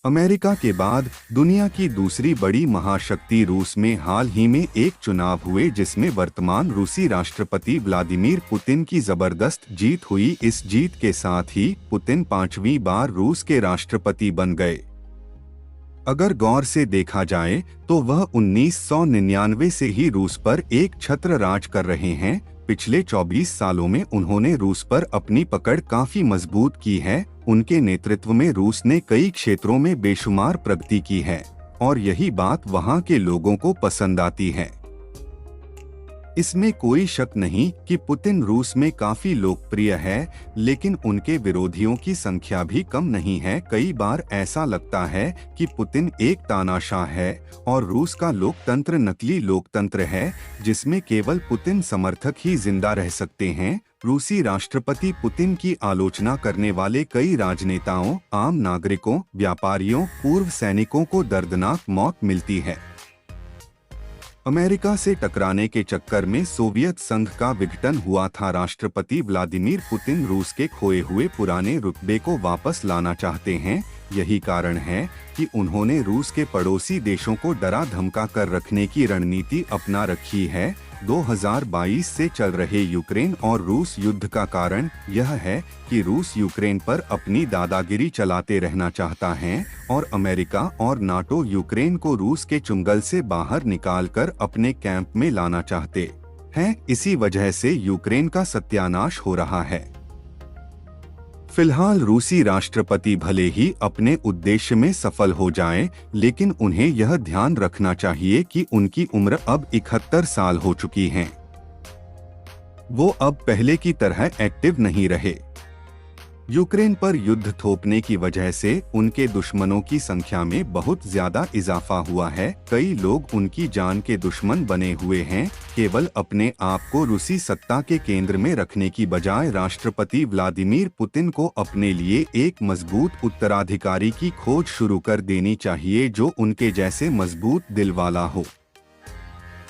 America के बाद दुनिया की दूसरी बड़ी महाशक्ति रूस में हाल ही में एक चुनाव हुए जिसमें वर्तमान रूसी राष्ट्रपति व्लादिमीर पुतिन की जबरदस्त जीत हुई। इस जीत के साथ ही पुतिन 5वीं बार रूस के राष्ट्रपति बन गए। अगर गौर से देखा जाए तो वह 1999 से ही रूस पर एक छत्र राज कर रहे हैं। पिछले 24 सालों में उन्होंने रूस पर अपनी पकड़ काफी मजबूत की है। उनके नेतृत्व में रूस ने कई क्षेत्रों में बेशुमार प्रगति की है और यही बात वहां के लोगों को पसंद आती है। इसमें कोई शक नहीं कि पुतिन रूस में काफी लोकप्रिय है, लेकिन उनके विरोधियों की संख्या भी कम नहीं है। कई बार ऐसा लगता है कि पुतिन एक तानाशाह है और रूस का लोकतंत्र नकली लोकतंत्र है जिसमें केवल पुतिन समर्थक ही जिंदा रह सकते हैं। रूसी राष्ट्रपति पुतिन की आलोचना करने वाले कई राजनेताओं, आम नागरिकों, व्यापारियों, पूर्व सैनिकों को दर्दनाक मौत मिलती है। अमेरिका से टकराने के चक्कर में सोवियत संघ का विघटन हुआ था। राष्ट्रपति व्लादिमीर पुतिन रूस के खोए हुए पुराने रुतबे को वापस लाना चाहते हैं। यही कारण है कि उन्होंने रूस के पड़ोसी देशों को डरा धमका कर रखने की रणनीति अपना रखी है। 2022 से चल रहे यूक्रेन और रूस युद्ध का कारण यह है कि रूस यूक्रेन पर अपनी दादागिरी चलाते रहना चाहता है और अमेरिका और नाटो यूक्रेन को रूस के चुंगल से बाहर निकालकर अपने कैंप में लाना चाहते हैं। इसी वजह से यूक्रेन का सत्यानाश हो रहा है। फिलहाल रूसी राष्ट्रपति भले ही अपने उद्देश्य में सफल हो जाएं, लेकिन उन्हें यह ध्यान रखना चाहिए कि उनकी उम्र अब 71 साल हो चुकी है। वो अब पहले की तरह एक्टिव नहीं रहे। यूक्रेन पर युद्ध थोपने की वजह से उनके दुश्मनों की संख्या में बहुत ज्यादा इजाफा हुआ है। कई लोग उनकी जान के दुश्मन बने हुए हैं। केवल अपने आप को रूसी सत्ता के केंद्र में रखने की बजाय राष्ट्रपति व्लादिमीर पुतिन को अपने लिए एक मजबूत उत्तराधिकारी की खोज शुरू कर देनी चाहिए जो उनके जैसे मजबूत दिल वाला हो।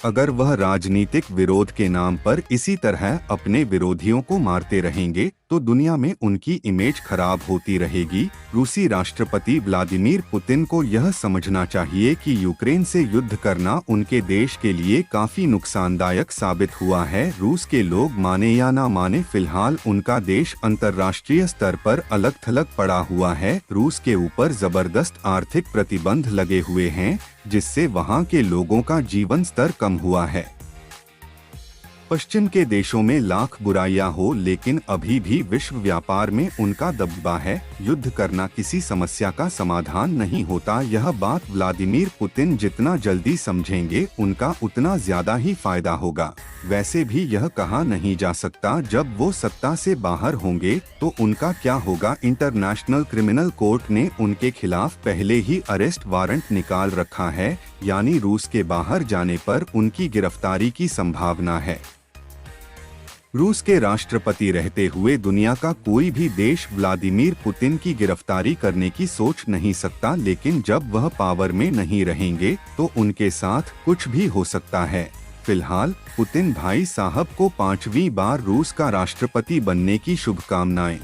अगर वह राजनीतिक विरोध के नाम पर इसी तरह अपने विरोधियों को मारते रहेंगे तो दुनिया में उनकी इमेज खराब होती रहेगी। रूसी राष्ट्रपति व्लादिमीर पुतिन को यह समझना चाहिए कि यूक्रेन से युद्ध करना उनके देश के लिए काफी नुकसानदायक साबित हुआ है। रूस के लोग माने या ना माने, फिलहाल उनका देश अंतर्राष्ट्रीय स्तर पर अलग थलग पड़ा हुआ है। रूस के ऊपर जबरदस्त आर्थिक प्रतिबंध लगे हुए हैं जिससे वहां के लोगों का जीवन स्तर कम हुआ है। पश्चिम के देशों में लाख बुराइयां हो, लेकिन अभी भी विश्व व्यापार में उनका दबदबा है। युद्ध करना किसी समस्या का समाधान नहीं होता। यह बात व्लादिमीर पुतिन जितना जल्दी समझेंगे उनका उतना ज्यादा ही फायदा होगा। वैसे भी यह कहा नहीं जा सकता जब वो सत्ता से बाहर होंगे तो उनका क्या होगा। इंटरनेशनल क्रिमिनल कोर्ट ने उनके खिलाफ पहले ही अरेस्ट वारंट निकाल रखा है, यानी रूस के बाहर जाने पर उनकी गिरफ्तारी की संभावना है। रूस के राष्ट्रपति रहते हुए दुनिया का कोई भी देश व्लादिमीर पुतिन की गिरफ्तारी करने की सोच नहीं सकता, लेकिन जब वह पावर में नहीं रहेंगे तो उनके साथ कुछ भी हो सकता है। फिलहाल पुतिन भाई साहब को 5वीं बार रूस का राष्ट्रपति बनने की शुभकामनाएं।